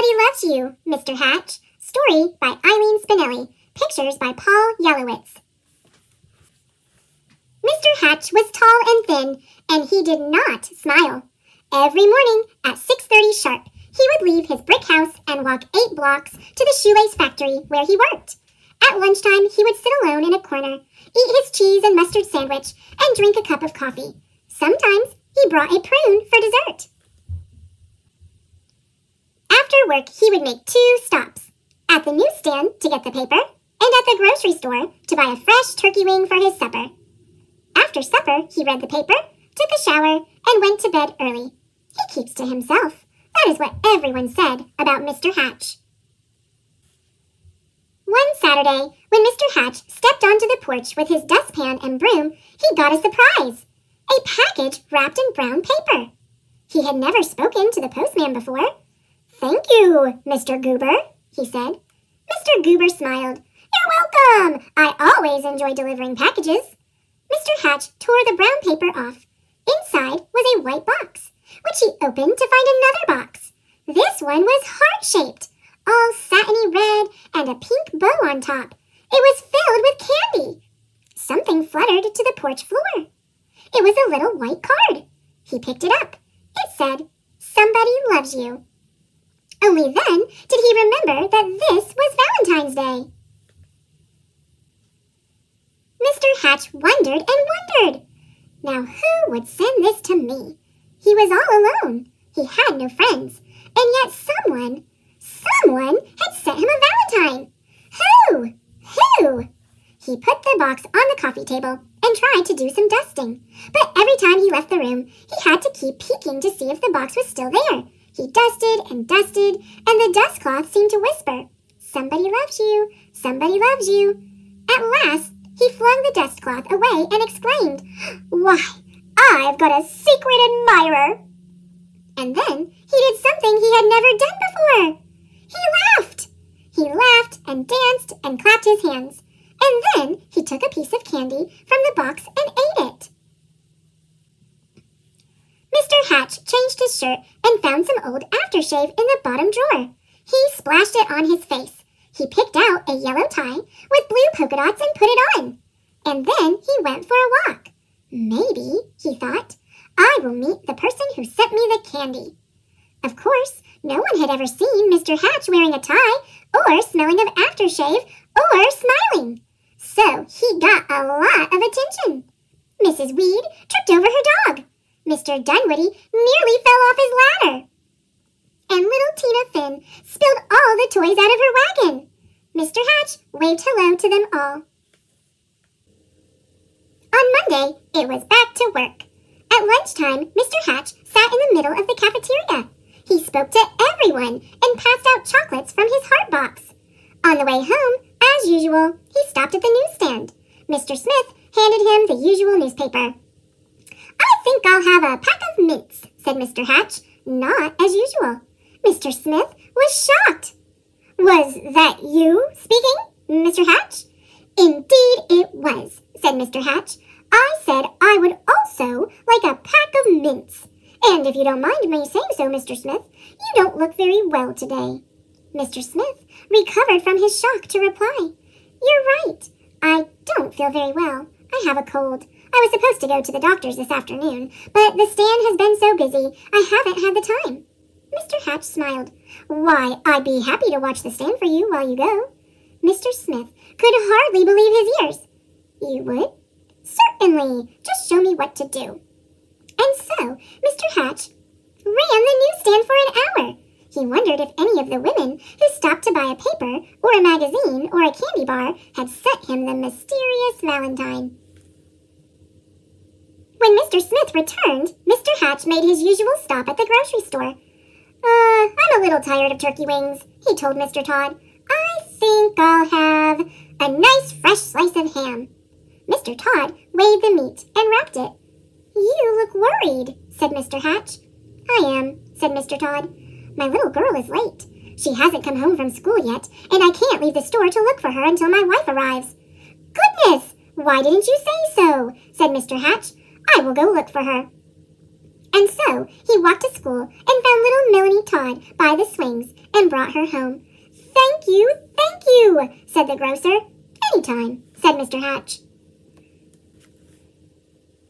Somebody Loves You, Mr. Hatch. Story by Eileen Spinelli. Pictures by Paul Yelowitz. Mr. Hatch was tall and thin, and he did not smile. Every morning at 6:30 sharp, he would leave his brick house and walk 8 blocks to the shoelace factory where he worked. At lunchtime, he would sit alone in a corner, eat his cheese and mustard sandwich, and drink a cup of coffee. Sometimes he brought a prune for dessert. After work, he would make 2 stops. At the newsstand to get the paper, and at the grocery store to buy a fresh turkey wing for his supper. After supper, he read the paper, took a shower, and went to bed early. He keeps to himself. That is what everyone said about Mr. Hatch. One Saturday, when Mr. Hatch stepped onto the porch with his dustpan and broom, he got a surprise. A package wrapped in brown paper. He had never spoken to the postman before. "Thank you, Mr. Goober," he said. Mr. Goober smiled. "You're welcome! I always enjoy delivering packages." Mr. Hatch tore the brown paper off. Inside was a white box, which he opened to find another box. This one was heart-shaped, all satiny red and a pink bow on top. It was filled with candy. Something fluttered to the porch floor. It was a little white card. He picked it up. It said, "Somebody loves you." Only then did he remember that this was Valentine's Day. Mr. Hatch wondered and wondered. Now who would send this to me? He was all alone. He had no friends. And yet someone had sent him a Valentine. Who? He put the box on the coffee table and tried to do some dusting. But every time he left the room, he had to keep peeking to see if the box was still there. He dusted and dusted, and the dust cloth seemed to whisper, "Somebody loves you, somebody loves you." At last, he flung the dust cloth away and exclaimed, "Why, I've got a secret admirer!" And then he did something he had never done before. He laughed! He laughed and danced and clapped his hands. And then he took a piece of candy from the box and ate it. Mr. Hatch changed his shirt and found some old aftershave in the bottom drawer. He splashed it on his face. He picked out a yellow tie with blue polka dots and put it on. And then he went for a walk. Maybe, he thought, I will meet the person who sent me the candy. Of course, no one had ever seen Mr. Hatch wearing a tie or smelling of aftershave or smiling. So he got a lot of attention. Mrs. Weed tripped over her dog. Mr. Dunwoody nearly fell off his ladder. And little Tina Finn spilled all the toys out of her wagon. Mr. Hatch waved hello to them all. On Monday, it was back to work. At lunchtime, Mr. Hatch sat in the middle of the cafeteria. He spoke to everyone and passed out chocolates from his heart box. On the way home, as usual, he stopped at the newsstand. Mr. Smith handed him the usual newspaper. "I think I'll have a pack of mints," said Mr. Hatch, not as usual. Mr. Smith was shocked. "Was that you speaking, Mr. Hatch?" "Indeed it was," said Mr. Hatch. "I said I would also like a pack of mints. And if you don't mind me saying so, Mr. Smith, you don't look very well today." Mr. Smith recovered from his shock to reply, "You're right. I don't feel very well. I have a cold. I was supposed to go to the doctor's this afternoon, but the stand has been so busy, I haven't had the time." Mr. Hatch smiled. "Why, I'd be happy to watch the stand for you while you go." Mr. Smith could hardly believe his ears. "You would?" "Certainly. Just show me what to do." And so Mr. Hatch ran the newsstand for an hour. He wondered if any of the women who stopped to buy a paper or a magazine or a candy bar had sent him the mysterious Valentine. When Mr. Smith returned, Mr. Hatch made his usual stop at the grocery store. I'm a little tired of turkey wings," he told Mr. Todd. "I think I'll have a nice fresh slice of ham." Mr. Todd weighed the meat and wrapped it. "You look worried," said Mr. Hatch. "I am," said Mr. Todd. "My little girl is late. She hasn't come home from school yet, and I can't leave the store to look for her until my wife arrives." "Goodness! Why didn't you say so?" said Mr. Hatch. "I will go look for her." And so he walked to school and found little Melanie Todd by the swings and brought her home. Thank you, said the grocer. Anytime, said Mr. Hatch.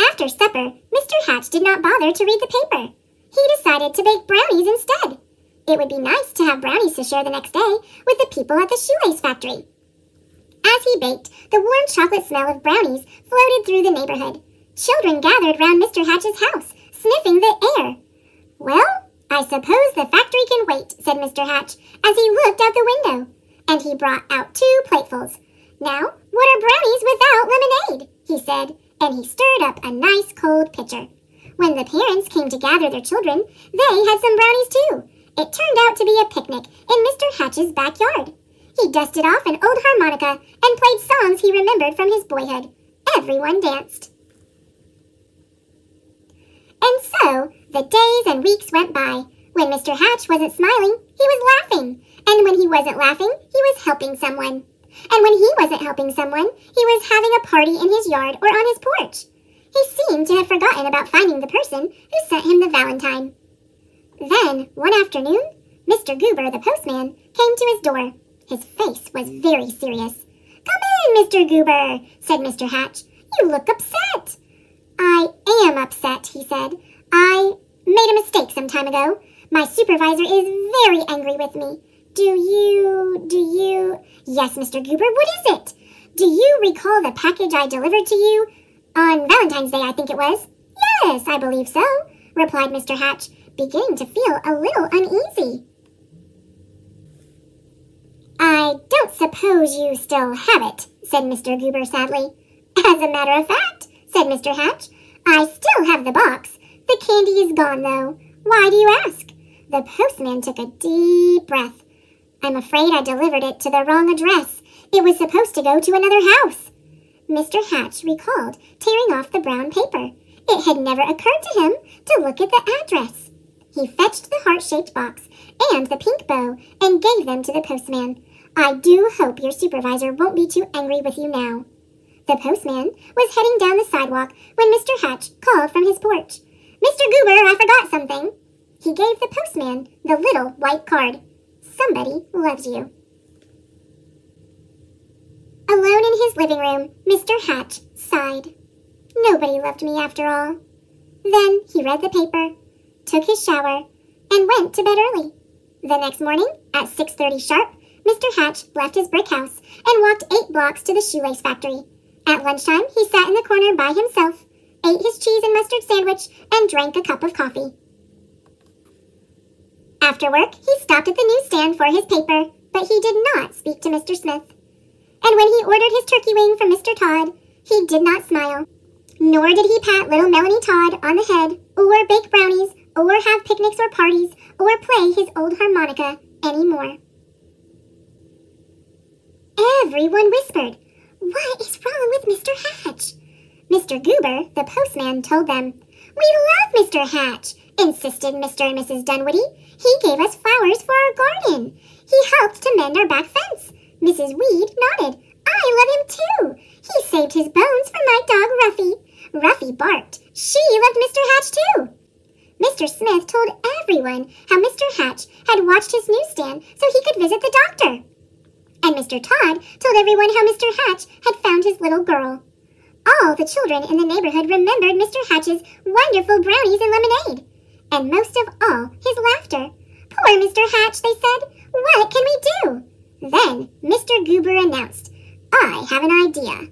After supper, Mr. Hatch did not bother to read the paper. He decided to bake brownies instead. It would be nice to have brownies to share the next day with the people at the shoelace factory. As he baked, the warm chocolate smell of brownies floated through the neighborhood. Children gathered round Mr. Hatch's house, sniffing the air. Well, I suppose the factory can wait, said Mr. Hatch, as he looked out the window. And he brought out 2 platefuls. Now, what are brownies without lemonade? He said, and he stirred up a nice cold pitcher. When the parents came to gather their children, they had some brownies too. It turned out to be a picnic in Mr. Hatch's backyard. He dusted off an old harmonica and played songs he remembered from his boyhood. Everyone danced. And so, the days and weeks went by. When Mr. Hatch wasn't smiling, he was laughing. And when he wasn't laughing, he was helping someone. And when he wasn't helping someone, he was having a party in his yard or on his porch. He seemed to have forgotten about finding the person who sent him the valentine. Then, one afternoon, Mr. Goober, the postman, came to his door. His face was very serious. Come in, Mr. Goober, said Mr. Hatch. You look upset. I am upset, he said. I made a mistake some time ago. My supervisor is very angry with me. Do you... Yes, Mr. Goober, what is it? Do you recall the package I delivered to you? On Valentine's Day, I think it was. Yes, I believe so, replied Mr. Hatch, beginning to feel a little uneasy. I don't suppose you still have it, said Mr. Goober sadly. As a matter of fact, said Mr. Hatch, I still have the box. The candy is gone, though. Why do you ask? The postman took a deep breath. I'm afraid I delivered it to the wrong address. It was supposed to go to another house. Mr. Hatch recalled tearing off the brown paper. It had never occurred to him to look at the address. He fetched the heart-shaped box and the pink bow and gave them to the postman. I do hope your supervisor won't be too angry with you now. The postman was heading down the sidewalk when Mr. Hatch called from his porch. Mr. Goober, I forgot something. He gave the postman the little white card. Somebody loves you. Alone in his living room, Mr. Hatch sighed. Nobody loved me after all. Then he read the paper, took his shower, and went to bed early. The next morning, at 6:30 sharp, Mr. Hatch left his brick house and walked 8 blocks to the shoelace factory. At lunchtime, he sat in the corner by himself, ate his cheese and mustard sandwich, and drank a cup of coffee. After work, he stopped at the newsstand for his paper, but he did not speak to Mr. Smith. And when he ordered his turkey wing from Mr. Todd, he did not smile. Nor did he pat little Melanie Todd on the head, or bake brownies, or have picnics or parties, or play his old harmonica anymore. Everyone whispered, "What is wrong with Mr. Hatch?" Mr. Goober, the postman, told them. "We love Mr. Hatch," insisted Mr. and Mrs. Dunwoody. "He gave us flowers for our garden. He helped to mend our back fence." Mrs. Weed nodded. "I love him too. He saved his bones for my dog Ruffy." Ruffy barked. She loved Mr. Hatch too. Mr. Smith told everyone how Mr. Hatch had watched his newsstand so he could visit the doctor. And Mr. Todd told everyone how Mr. Hatch had found his little girl. All the children in the neighborhood remembered Mr. Hatch's wonderful brownies and lemonade. And most of all, his laughter. "Poor Mr. Hatch," they said. "What can we do?" Then Mr. Goober announced, "I have an idea."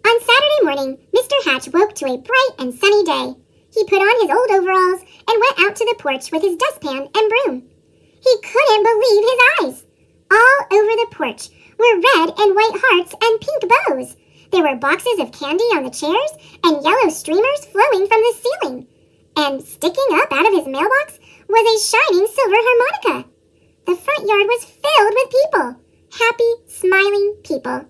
On Saturday morning, Mr. Hatch woke to a bright and sunny day. He put on his old overalls and went out to the porch with his dustpan and broom. He couldn't believe his eyes. All over the porch were red and white hearts and pink bows. There were boxes of candy on the chairs and yellow streamers flowing from the ceiling. And sticking up out of his mailbox was a shining silver harmonica. The front yard was filled with people. Happy, smiling people.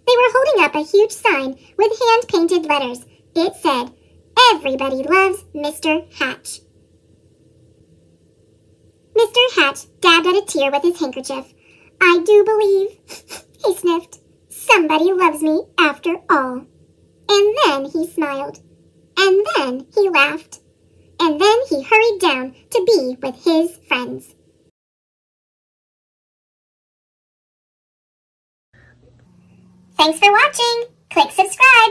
They were holding up a huge sign with hand-painted letters. It said, "Everybody loves Mr. Hatch." Mr. Hatch dabbed at a tear with his handkerchief. "I do believe," he sniffed, "somebody loves me after all." And then he smiled. And then he laughed. And then he hurried down to be with his friends. Thanks for watching. Click subscribe.